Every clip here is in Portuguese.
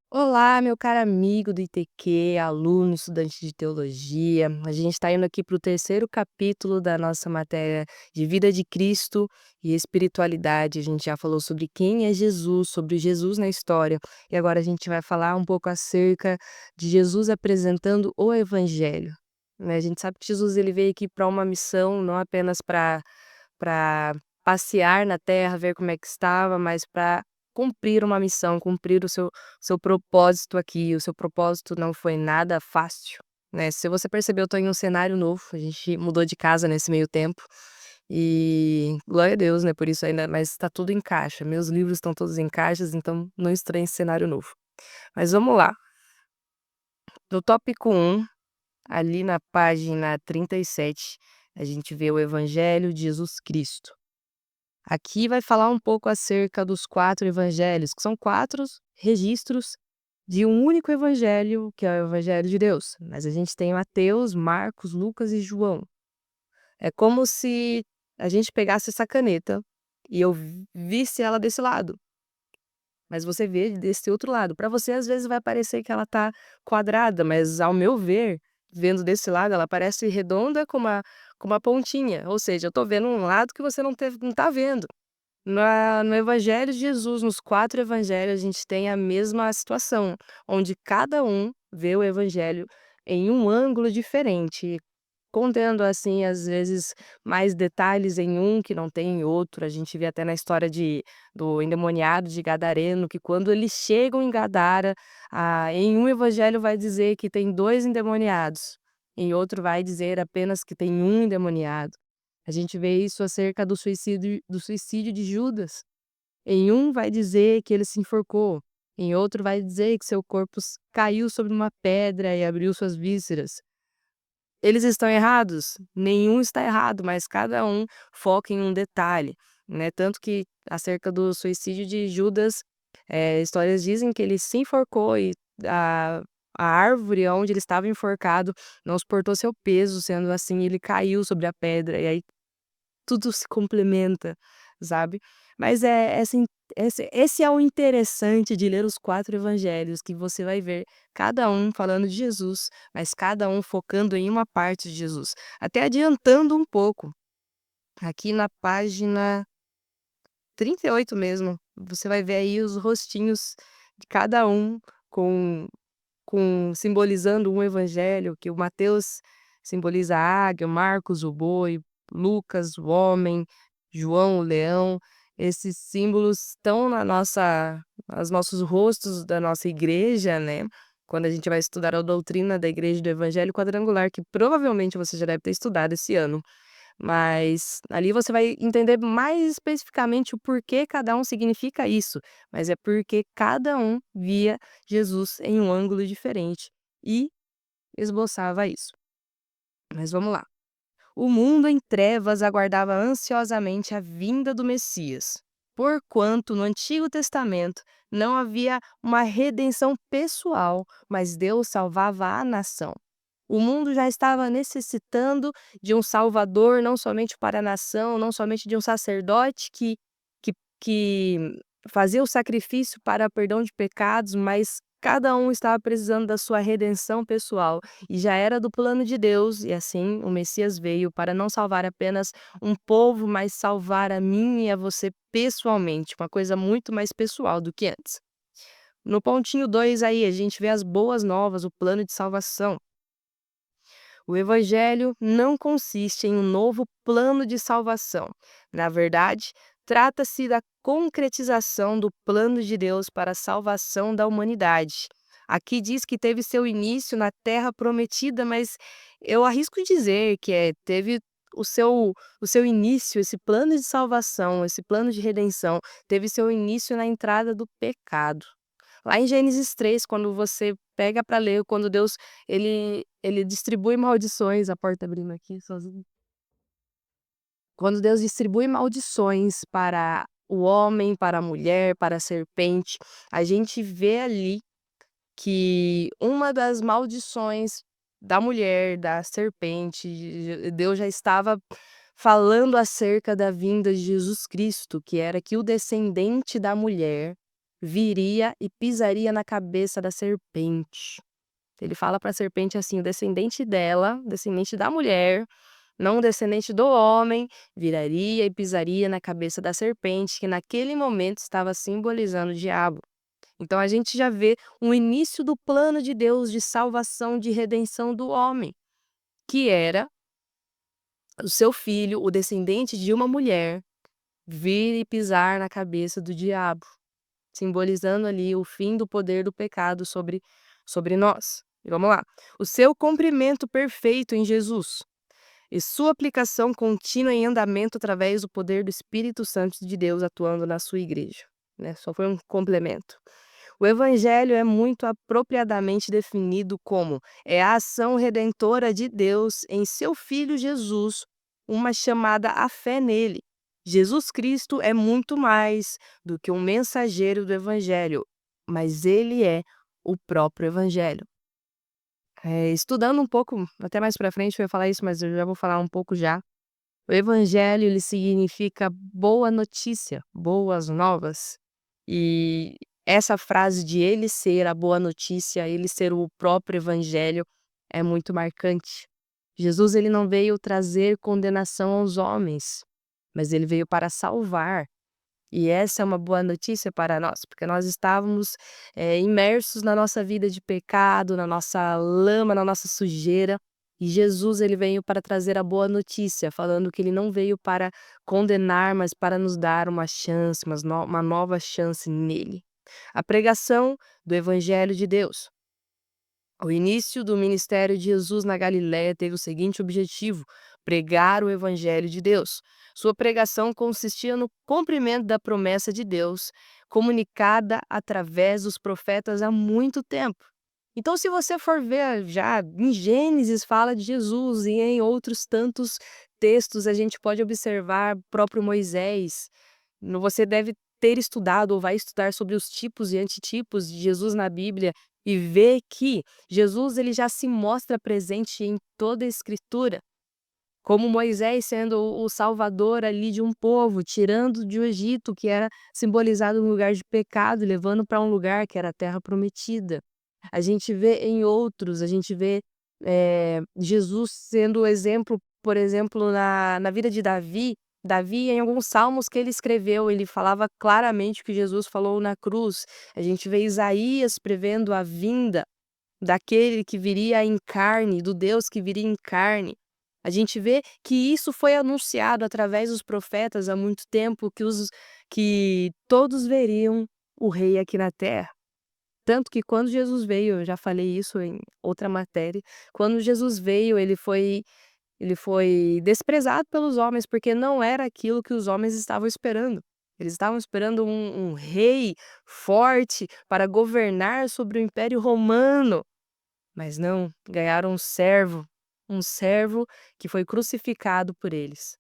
Olá, meu caro amigo do ITQ, aluno, estudante de teologia. A gente está indo aqui para o terceiro capítulo da nossa matéria de vida de Cristo e espiritualidade. A gente já falou sobre quem é Jesus, sobre Jesus na história, e agora a gente vai falar um pouco acerca de Jesus apresentando o Evangelho. Né? A gente sabe que Jesus ele veio aqui para uma missão, não apenas para passear na terra, ver como é que estava, mas para cumprir uma missão, cumprir o seu propósito aqui. O seu propósito não foi nada fácil, né. Se você percebeu, eu tô em um cenário novo, a gente mudou de casa nesse meio tempo, e glória a Deus, né, por isso ainda, mas tá tudo em caixa, meus livros estão todos em caixas, então não estranhe esse cenário novo. Mas vamos lá, do tópico um, ali na página 37, a gente vê o Evangelho de Jesus Cristo. Aqui vai falar um pouco acerca dos 4 evangelhos, que são 4 registros de um único evangelho, que é o evangelho de Deus. Mas a gente tem Mateus, Marcos, Lucas e João. É como se a gente pegasse essa caneta e eu visse ela desse lado, mas você vê desse outro lado. Para você, às vezes, vai parecer que ela tá quadrada, mas ao meu ver, vendo desse lado, ela parece redonda com uma pontinha, ou seja, eu tô vendo um lado que você não tá vendo. No Evangelho de Jesus, nos 4 evangelhos, a gente tem a mesma situação, onde cada um vê o evangelho em um ângulo diferente, contendo, assim, às vezes, mais detalhes em um que não tem em outro. A gente vê até na história do endemoniado de Gadareno, que quando eles chegam em Gadara, em um evangelho vai dizer que tem 2 endemoniados, em outro vai dizer apenas que tem um endemoniado. A gente vê isso acerca do suicídio de Judas. Em um vai dizer que ele se enforcou, em outro vai dizer que seu corpo caiu sobre uma pedra e abriu suas vísceras. Eles estão errados? Nenhum está errado, mas cada um foca em um detalhe, né. Tanto que acerca do suicídio de Judas, histórias dizem que ele se enforcou e a a árvore onde ele estava enforcado não suportou seu peso, sendo assim ele caiu sobre a pedra, e aí tudo se complementa, sabe. Mas é assim, esse é o interessante de ler os 4 evangelhos, que você vai ver cada um falando de Jesus, mas cada um focando em uma parte de Jesus. Até adiantando um pouco, aqui na página 38 mesmo, você vai ver aí os rostinhos de cada um com simbolizando um evangelho, que o Mateus simboliza a águia, o Marcos o boi, Lucas o homem, João o leão. Esses símbolos estão nos nossos rostos da nossa igreja, né, quando a gente vai estudar a doutrina da Igreja do Evangelho Quadrangular, que provavelmente você já deve ter estudado esse ano. Mas ali você vai entender mais especificamente o porquê cada um significa isso, mas é porque cada um via Jesus em um ângulo diferente e esboçava isso. Mas vamos lá. O mundo em trevas aguardava ansiosamente a vinda do Messias, porquanto no Antigo Testamento não havia uma redenção pessoal, mas Deus salvava a nação. O mundo já estava necessitando de um salvador, não somente para a nação, não somente de um sacerdote que fazia o sacrifício para perdão de pecados, mas cada um estava precisando da sua redenção pessoal, e já era do plano de Deus, e assim o Messias veio para não salvar apenas um povo, mas salvar a mim e a você pessoalmente, uma coisa muito mais pessoal do que antes. No pontinho 2 aí, a gente vê as boas novas, o plano de salvação. O Evangelho não consiste em um novo plano de salvação. Na verdade, trata-se da concretização do plano de Deus para a salvação da humanidade. Aqui diz que teve seu início na Terra Prometida, mas eu arrisco dizer que teve o seu, o seu início, esse plano de salvação, esse plano de redenção, teve seu início na entrada do pecado. Lá em Gênesis 3, quando você pega para ler, quando Deus ele distribui maldições, a porta abrindo aqui sozinha. Quando Deus distribui maldições para o homem, para a mulher, para a serpente, a gente vê ali que uma das maldições da mulher, da serpente, Deus já estava falando acerca da vinda de Jesus Cristo, que era que o descendente da mulher viria e pisaria na cabeça da serpente. Ele fala para a serpente assim: o descendente dela, descendente da mulher, não o descendente do homem, viraria e pisaria na cabeça da serpente, que naquele momento estava simbolizando o diabo. Então a gente já vê o início do plano de Deus de salvação, de redenção do homem, que era o seu filho, o descendente de uma mulher, vir e pisar na cabeça do diabo, simbolizando ali o fim do poder do pecado sobre nós. E vamos lá. O seu cumprimento perfeito em Jesus e sua aplicação contínua em andamento através do poder do Espírito Santo de Deus atuando na sua igreja, né? Só foi um complemento. O evangelho é muito apropriadamente definido como é a ação redentora de Deus em seu Filho Jesus, uma chamada à fé nele. Jesus Cristo é muito mais do que um mensageiro do evangelho, mas ele é o próprio evangelho. Estudando um pouco, até mais para frente eu ia falar isso, mas eu já vou falar um pouco já. O evangelho ele significa boa notícia, boas novas. E essa frase de ele ser a boa notícia, ele ser o próprio evangelho, é muito marcante. Jesus ele não veio trazer condenação aos homens, mas ele veio para salvar. E essa é uma boa notícia para nós, porque nós estávamos, imersos na nossa vida de pecado, na nossa lama, na nossa sujeira, e Jesus ele veio para trazer a boa notícia, falando que ele não veio para condenar, mas para nos dar uma chance, uma nova chance nele. A pregação do evangelho de Deus. O início do ministério de Jesus na Galiléia teve o seguinte objetivo: pregar o evangelho de Deus. Sua pregação consistia no cumprimento da promessa de Deus, comunicada através dos profetas há muito tempo. Então, se você for ver já em Gênesis fala de Jesus e em outros tantos textos a gente pode observar próprio Moisés. Você deve ter estudado ou vai estudar sobre os tipos e antitipos de Jesus na Bíblia e ver que Jesus ele já se mostra presente em toda a Escritura, como Moisés sendo o salvador ali de um povo, tirando do Egito, que era simbolizado um lugar de pecado, levando para um lugar que era a terra prometida. A gente vê em outros, a gente vê, Jesus sendo o exemplo, por exemplo, na vida de Davi. Davi, em alguns salmos que ele escreveu, ele falava claramente o que Jesus falou na cruz. A gente vê Isaías prevendo a vinda daquele que viria em carne, do Deus que viria em carne. A gente vê que isso foi anunciado através dos profetas há muito tempo, que todos veriam o rei aqui na terra. Tanto que quando Jesus veio, eu já falei isso em outra matéria, quando Jesus veio, ele foi desprezado pelos homens, porque não era aquilo que os homens estavam esperando. Eles estavam esperando um rei forte para governar sobre o Império Romano. Mas não, ganharam um servo que foi crucificado por eles.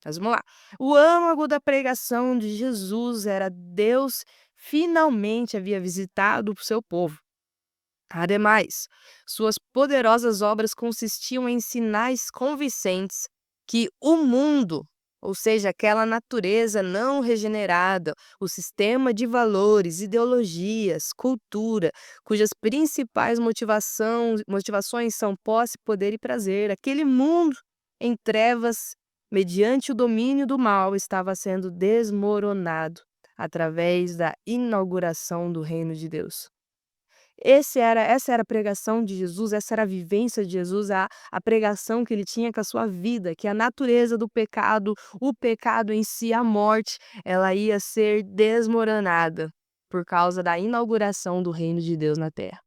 Mas vamos lá. O âmago da pregação de Jesus era Deus finalmente havia visitado o seu povo. Ademais, suas poderosas obras consistiam em sinais convincentes que o mundo, ou seja, aquela natureza não regenerada, o sistema de valores, ideologias, cultura, cujas principais motivações são posse, poder e prazer, aquele mundo em trevas, mediante o domínio do mal, estava sendo desmoronado através da inauguração do reino de Deus. Essa era a pregação de Jesus, essa era a vivência de Jesus, a pregação que ele tinha com a sua vida, que a natureza do pecado, o pecado em si, a morte, ela ia ser desmoronada por causa da inauguração do reino de Deus na terra.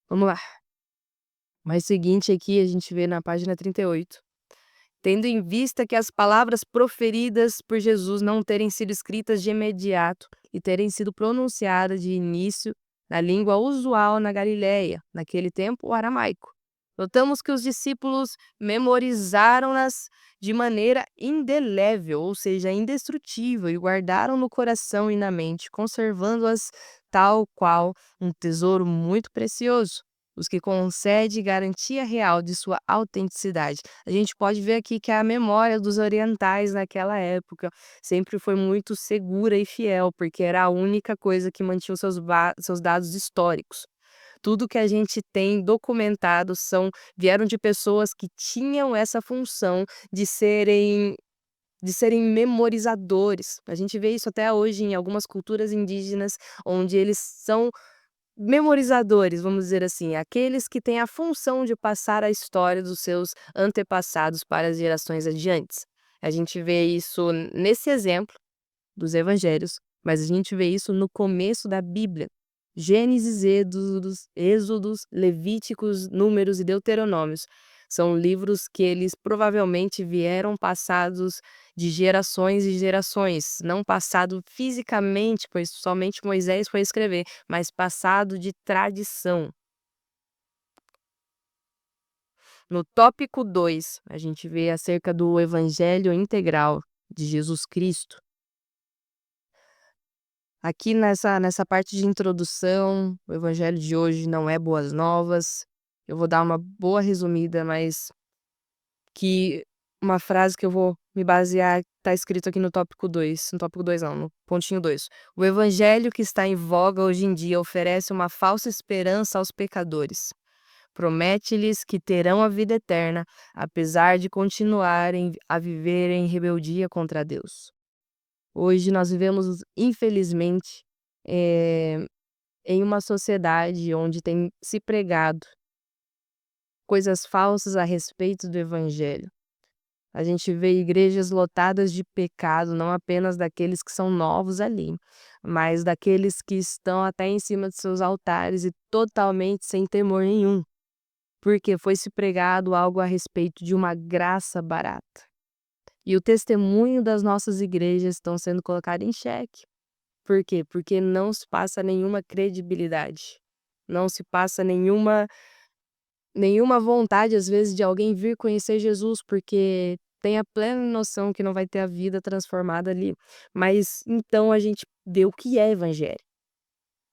Vamos lá. Mais seguinte aqui a gente vê na página 38. Tendo em vista que as palavras proferidas por Jesus não terem sido escritas de imediato e terem sido pronunciadas de início na língua usual na Galiléia, naquele tempo o aramaico. Notamos que os discípulos memorizaram-nas de maneira indelével, ou seja, indestrutível, e guardaram no coração e na mente, conservando-as tal qual um tesouro muito precioso. os que concede garantia real de sua autenticidade. A gente pode ver aqui que a memória dos orientais naquela época sempre foi muito segura e fiel, porque era a única coisa que mantinha os seus dados históricos. Tudo que a gente tem documentado vieram de pessoas que tinham essa função de serem memorizadores. A gente vê isso até hoje em algumas culturas indígenas, onde eles são memorizadores, vamos dizer assim, aqueles que têm a função de passar a história dos seus antepassados para as gerações adiantes. A gente vê isso nesse exemplo dos evangelhos, mas a gente vê isso no começo da Bíblia. Gênesis, Êxodos, Levíticos, Números e Deuteronômios são livros que eles provavelmente vieram passados de gerações e gerações, não passado fisicamente, pois somente Moisés foi escrever, mas passado de tradição. No tópico 2, a gente vê acerca do evangelho integral de Jesus Cristo. Aqui nessa parte de introdução, o evangelho de hoje não é boas novas. Eu vou dar uma boa resumida, mas que uma frase que eu vou me basear está escrito aqui no tópico 2, no tópico 2 não, no pontinho 2. O evangelho que está em voga hoje em dia oferece uma falsa esperança aos pecadores. Promete-lhes que terão a vida eterna, apesar de continuarem a viver em rebeldia contra Deus. Hoje nós vivemos, infelizmente, eh, em uma sociedade onde tem se pregado coisas falsas a respeito do evangelho. A gente vê igrejas lotadas de pecado, não apenas daqueles que são novos ali, mas daqueles que estão até em cima de seus altares e totalmente sem temor nenhum, porque foi se pregado algo a respeito de uma graça barata. E o testemunho das nossas igrejas estão sendo colocado em xeque. Por quê? Porque não se passa nenhuma credibilidade, não se passa nenhuma vontade, às vezes, de alguém vir conhecer Jesus, porque tem a plena noção que não vai ter a vida transformada ali. Mas então a gente vê o que é evangelho.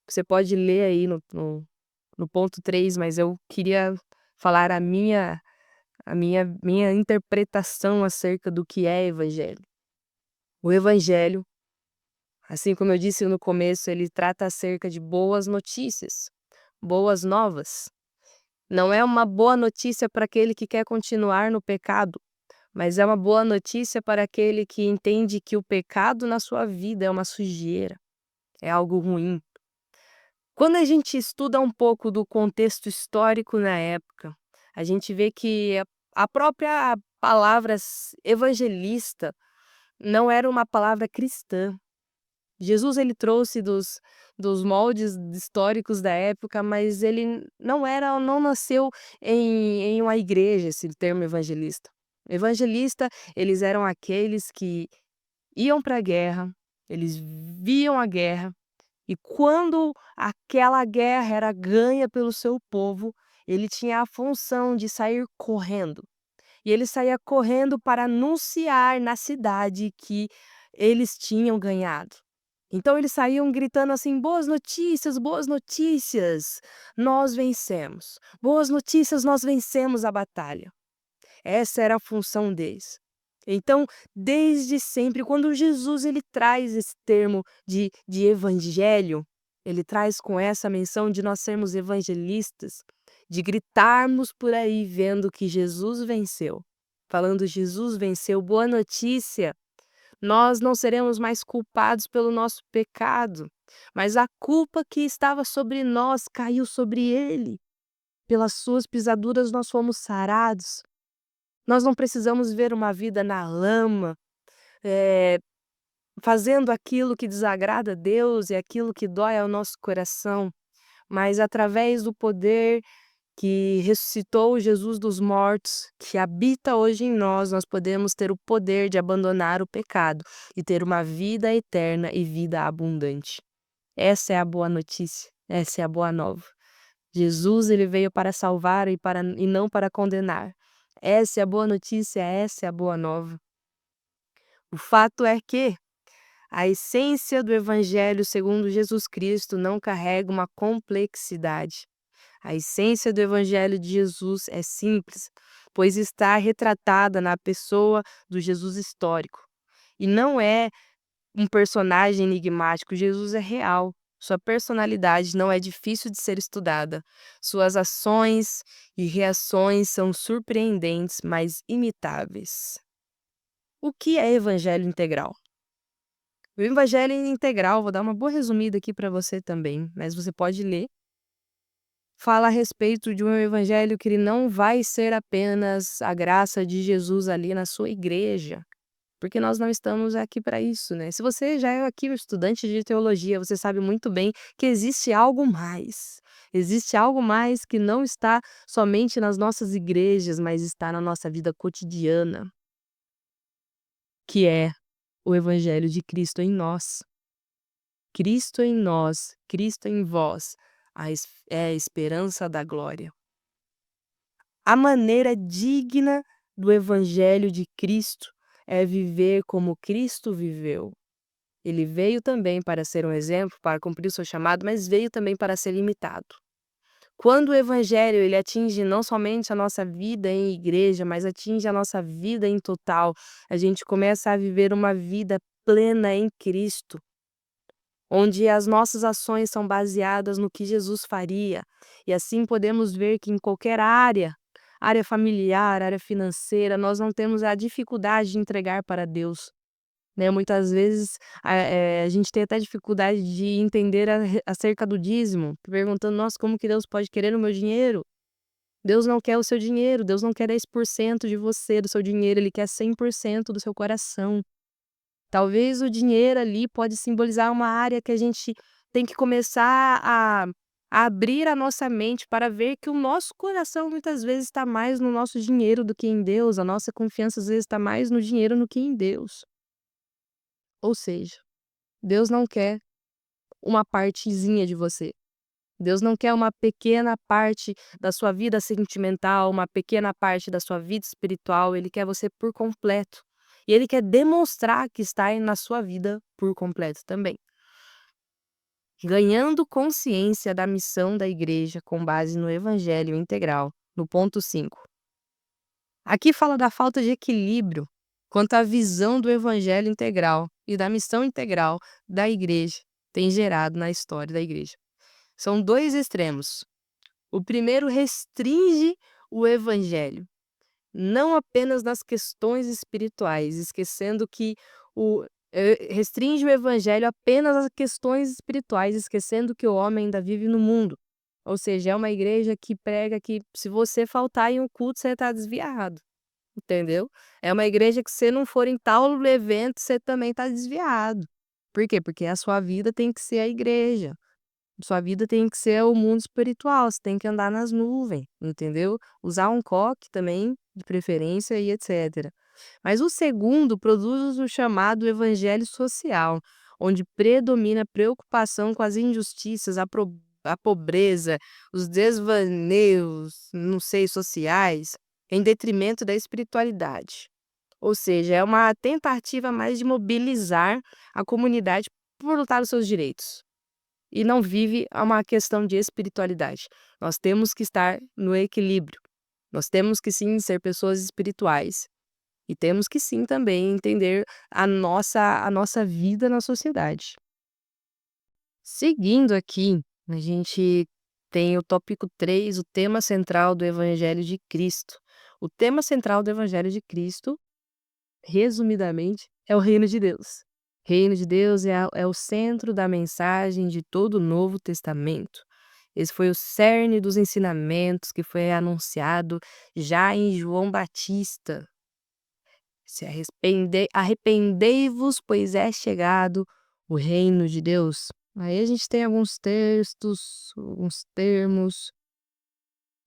Você pode ler aí no ponto 3, mas eu queria falar a minha interpretação acerca do que é evangelho. O evangelho, assim como eu disse no começo, ele trata acerca de boas notícias, boas novas. Não é uma boa notícia para aquele que quer continuar no pecado, mas é uma boa notícia para aquele que entende que o pecado na sua vida é uma sujeira, é algo ruim. Quando a gente estuda um pouco do contexto histórico na época, a gente vê que a própria palavra evangelista não era uma palavra cristã. Jesus ele trouxe dos moldes históricos da época, mas ele não nasceu em uma igreja, esse termo evangelista. Evangelista, eles eram aqueles que iam para a guerra, eles viam a guerra, e quando aquela guerra era ganha pelo seu povo, ele tinha a função de sair correndo. E ele saía correndo para anunciar na cidade que eles tinham ganhado. Então eles saíam gritando assim: boas notícias, nós vencemos. Boas notícias, nós vencemos a batalha. Essa era a função deles. Então, desde sempre, quando Jesus ele traz esse termo de evangelho, ele traz com essa menção de nós sermos evangelistas, de gritarmos por aí vendo que Jesus venceu. Falando Jesus venceu, boa notícia, nós não seremos mais culpados pelo nosso pecado, mas a culpa que estava sobre nós caiu sobre ele. Pelas suas pisaduras nós fomos sarados. Nós não precisamos ver uma vida na lama, eh, fazendo aquilo que desagrada a Deus e aquilo que dói ao nosso coração, mas através do poder que ressuscitou Jesus dos mortos, que habita hoje em nós, nós podemos ter o poder de abandonar o pecado e ter uma vida eterna e vida abundante. Essa é a boa notícia, essa é a boa nova. Jesus ele veio para salvar e não para condenar. Essa é a boa notícia, essa é a boa nova. O fato é que a essência do evangelho segundo Jesus Cristo não carrega uma complexidade. A essência do Evangelho de Jesus é simples, pois está retratada na pessoa do Jesus histórico. E não é um personagem enigmático, Jesus é real. Sua personalidade não é difícil de ser estudada. Suas ações e reações são surpreendentes, mas imitáveis. O que é evangelho integral? O evangelho integral, vou dar uma boa resumida aqui para você também, mas você pode ler. Fala a respeito de um evangelho que ele não vai ser apenas a graça de Jesus ali na sua igreja, porque nós não estamos aqui para isso, né. Se você já é aqui um estudante de teologia, você sabe muito bem que existe algo mais. Existe algo mais que não está somente nas nossas igrejas, mas está na nossa vida cotidiana, que é o evangelho de Cristo em nós. Cristo em nós, Cristo em vós, é a esperança da glória. A maneira digna do evangelho de Cristo é viver como Cristo viveu. Ele veio também para ser um exemplo, para cumprir o seu chamado, mas veio também para ser imitado. Quando o evangelho ele atinge não somente a nossa vida em igreja, mas atinge a nossa vida em total, a gente começa a viver uma vida plena em Cristo, onde as nossas ações são baseadas no que Jesus faria, e assim podemos ver que em qualquer área familiar, área financeira, nós não temos a dificuldade de entregar para Deus, né. Muitas vezes, a gente tem até dificuldade de entender acerca do dízimo, perguntando: "Nossa, como que Deus pode querer o meu dinheiro?". Deus não quer o seu dinheiro, Deus não quer 10% de você, do seu dinheiro, Ele quer 100% do seu coração. Talvez o dinheiro ali pode simbolizar uma área que a gente tem que começar a abrir a nossa mente para ver que o nosso coração muitas vezes está mais no nosso dinheiro do que em Deus, a nossa confiança às vezes está mais no dinheiro do que em Deus. Ou seja, Deus não quer uma partezinha de você. Deus não quer uma pequena parte da sua vida sentimental, uma pequena parte da sua vida espiritual, Ele quer você por completo. E Ele quer demonstrar que está aí na sua vida por completo também. Ganhando consciência da missão da igreja com base no Evangelho integral, no ponto 5. Aqui fala da falta de equilíbrio quanto à visão do Evangelho integral e da missão integral da igreja tem gerado na história da igreja. São 2 extremos. O primeiro restringe o evangelho, não apenas nas questões espirituais, esquecendo que restringe o evangelho apenas às questões espirituais, esquecendo que o homem ainda vive no mundo. Ou seja, é uma igreja que prega que se você faltar em um culto, você está desviado, entendeu? É uma igreja que se não for em tal evento, você também está desviado. Por quê? Porque a sua vida tem que ser a igreja. Sua vida tem que ser o mundo espiritual, você tem que andar nas nuvens, entendeu? Usar um coque também, de preferência e etcétera. Mas o segundo produz o chamado evangelho social, onde predomina a preocupação com as injustiças, a pobreza, os desvaneios, não sei, sociais, em detrimento da espiritualidade. Ou seja, é uma tentativa mais de mobilizar a comunidade por lutar os seus direitos e não vive uma questão de espiritualidade. Nós temos que estar no equilíbrio. Nós temos que sim ser pessoas espirituais e temos que sim também entender a nossa vida na sociedade. Seguindo aqui, a gente tem o tópico 3, o tema central do Evangelho de Cristo. O tema central do Evangelho de Cristo, resumidamente, é o reino de Deus. Reino de Deus é o centro da mensagem de todo o Novo Testamento. Esse foi o cerne dos ensinamentos que foi anunciado já em João Batista. Se arrependei-vos, pois é chegado o reino de Deus. Aí a gente tem alguns textos, alguns termos.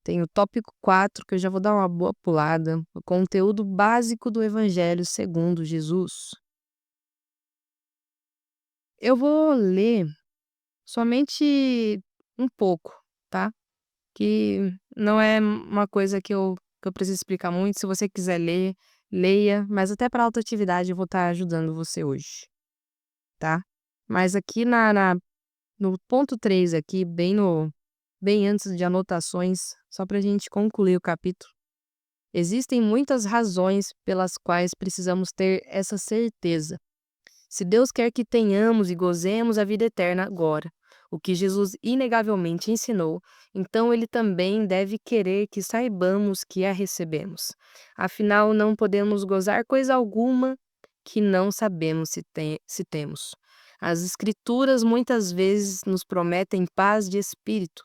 Tem o tópico 4 que eu já vou dar uma boa pulada, o conteúdo básico do Evangelho segundo Jesus. Eu vou ler somente um pouco, tá, que não é uma coisa que eu preciso explicar muito, se você quiser ler, leia, mas até para autoatividade eu vou estar ajudando você hoje, tá. Mas aqui no ponto 3 aqui, bem no bem antes de anotações, só para a gente concluir o capítulo. Existem muitas razões pelas quais precisamos ter essa certeza. Se Deus quer que tenhamos e gozemos a vida eterna agora, o que Jesus inegavelmente ensinou, então Ele também deve querer que saibamos que a recebemos. Afinal, não podemos gozar coisa alguma que não sabemos se temos. As Escrituras muitas vezes nos prometem paz de espírito,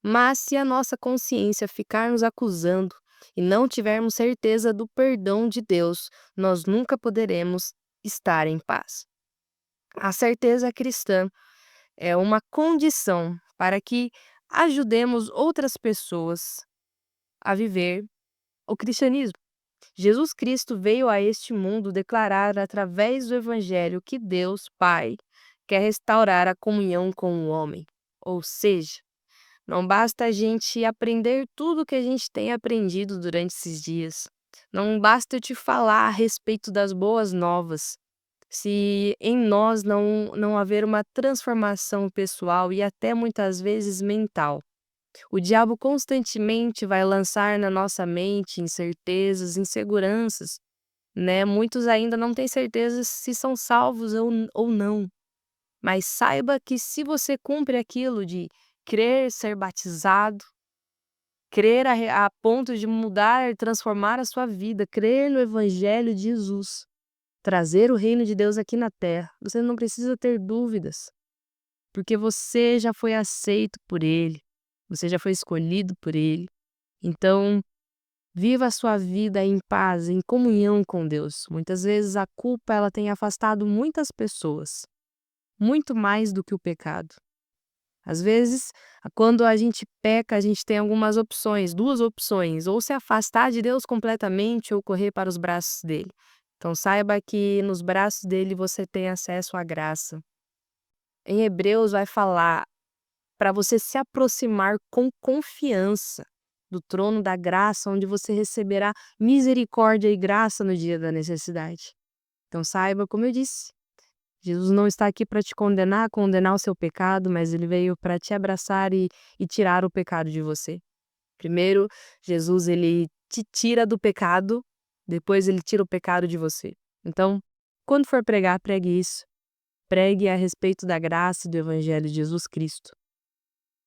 mas se a nossa consciência ficar nos acusando e não tivermos certeza do perdão de Deus, nós nunca poderemos estar em paz. A certeza cristã é uma condição para que ajudemos outras pessoas a viver o cristianismo. Jesus Cristo veio a este mundo declarar através do Evangelho que Deus, Pai, quer restaurar a comunhão com o homem. Ou seja, não basta a gente aprender tudo o que a gente tem aprendido durante esses dias. Não basta eu te falar a respeito das boas novas. Se em nós não haver uma transformação pessoal e até muitas vezes mental, o diabo constantemente vai lançar na nossa mente incertezas, inseguranças, né? Muitos ainda não têm certeza se são salvos ou não. Mas saiba que se você cumpre aquilo de crer, ser batizado, crer a ponto de mudar, transformar a sua vida, crer no Evangelho de Jesus, trazer o reino de Deus aqui na terra, você não precisa ter dúvidas, porque você já foi aceito por Ele, você já foi escolhido por Ele. Então, viva a sua vida em paz, em comunhão com Deus. Muitas vezes a culpa ela tem afastado muitas pessoas, muito mais do que o pecado. Às vezes, quando a gente peca, a gente tem algumas opções, duas opções, ou se afastar de Deus completamente ou correr para os braços dele. Então saiba que nos braços dele você tem acesso à graça. Em Hebreus vai falar para você se aproximar com confiança do trono da graça, onde você receberá misericórdia e graça no dia da necessidade. Então saiba, como eu disse, Jesus não está aqui para te condenar o seu pecado, mas ele veio para te abraçar e tirar o pecado de você. Primeiro, Jesus ele te tira do pecado, depois ele tira o pecado de você. Então, quando for pregar, pregue isso. Pregue a respeito da graça e do evangelho de Jesus Cristo.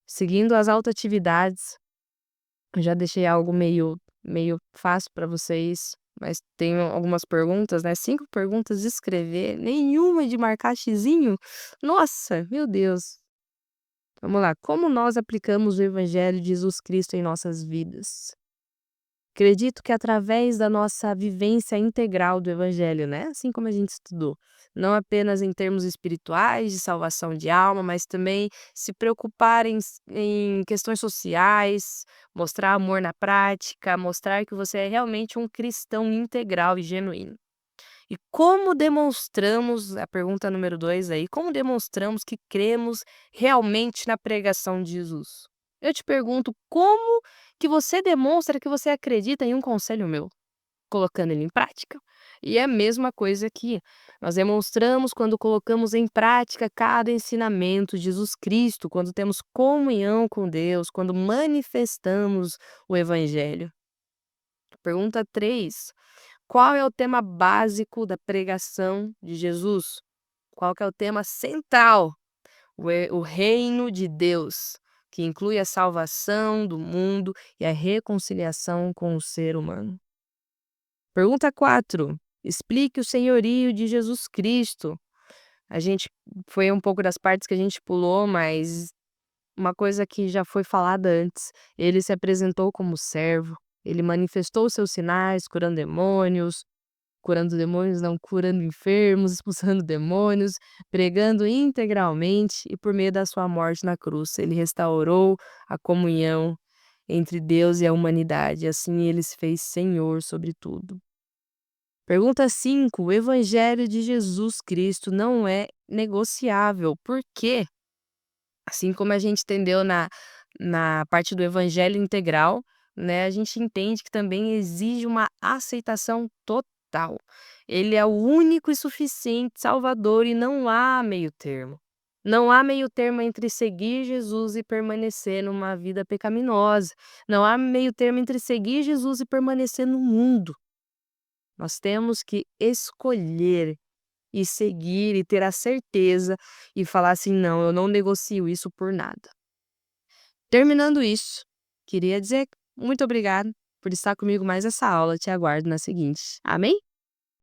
Seguindo as autoatividades, eu já deixei algo meio fácil para vocês, mas tenho algumas perguntas, né? 5 perguntas de escrever, nenhuma de marcar xizinho. Nossa, meu Deus! Vamos lá, como nós aplicamos o evangelho de Jesus Cristo em nossas vidas? Acredito que através da nossa vivência integral do evangelho, né, assim como a gente estudou, não apenas em termos espirituais, de salvação de alma, mas também se preocupar em questões sociais, mostrar amor na prática, mostrar que você é realmente um cristão integral e genuíno. E como demonstramos, a pergunta número 2 aí, como demonstramos que cremos realmente na pregação de Jesus? Eu te pergunto, como que você demonstra que você acredita em um conselho meu? Colocando ele em prática. E é a mesma coisa aqui. Nós demonstramos quando colocamos em prática cada ensinamento de Jesus Cristo, quando temos comunhão com Deus, quando manifestamos o Evangelho. Pergunta 3. Qual é o tema básico da pregação de Jesus? Qual que é o tema central? O reino de Deus, que inclui a salvação do mundo e a reconciliação com o ser humano. Pergunta 4. Explique o senhorio de Jesus Cristo. A gente foi um pouco das partes que a gente pulou, mas uma coisa que já foi falada antes, ele se apresentou como servo, ele manifestou seus sinais, curando demônios não, curando enfermos, expulsando demônios, pregando integralmente e por meio da sua morte na cruz, ele restaurou a comunhão entre Deus e a humanidade, assim ele se fez Senhor sobre tudo. Pergunta 5. O evangelho de Jesus Cristo não é negociável. Por quê? Assim como a gente entendeu na parte do evangelho integral, né, a gente entende que também exige uma aceitação total. Ele é o único e suficiente Salvador e não há meio termo. Não há meio termo entre seguir Jesus e permanecer numa vida pecaminosa. Não há meio termo entre seguir Jesus e permanecer no mundo. Nós temos que escolher e seguir e ter a certeza e falar assim: "Não, eu não negocio isso por nada". Terminando isso, queria dizer muito obrigada por estar comigo mais essa aula, te aguardo na seguinte. Amém?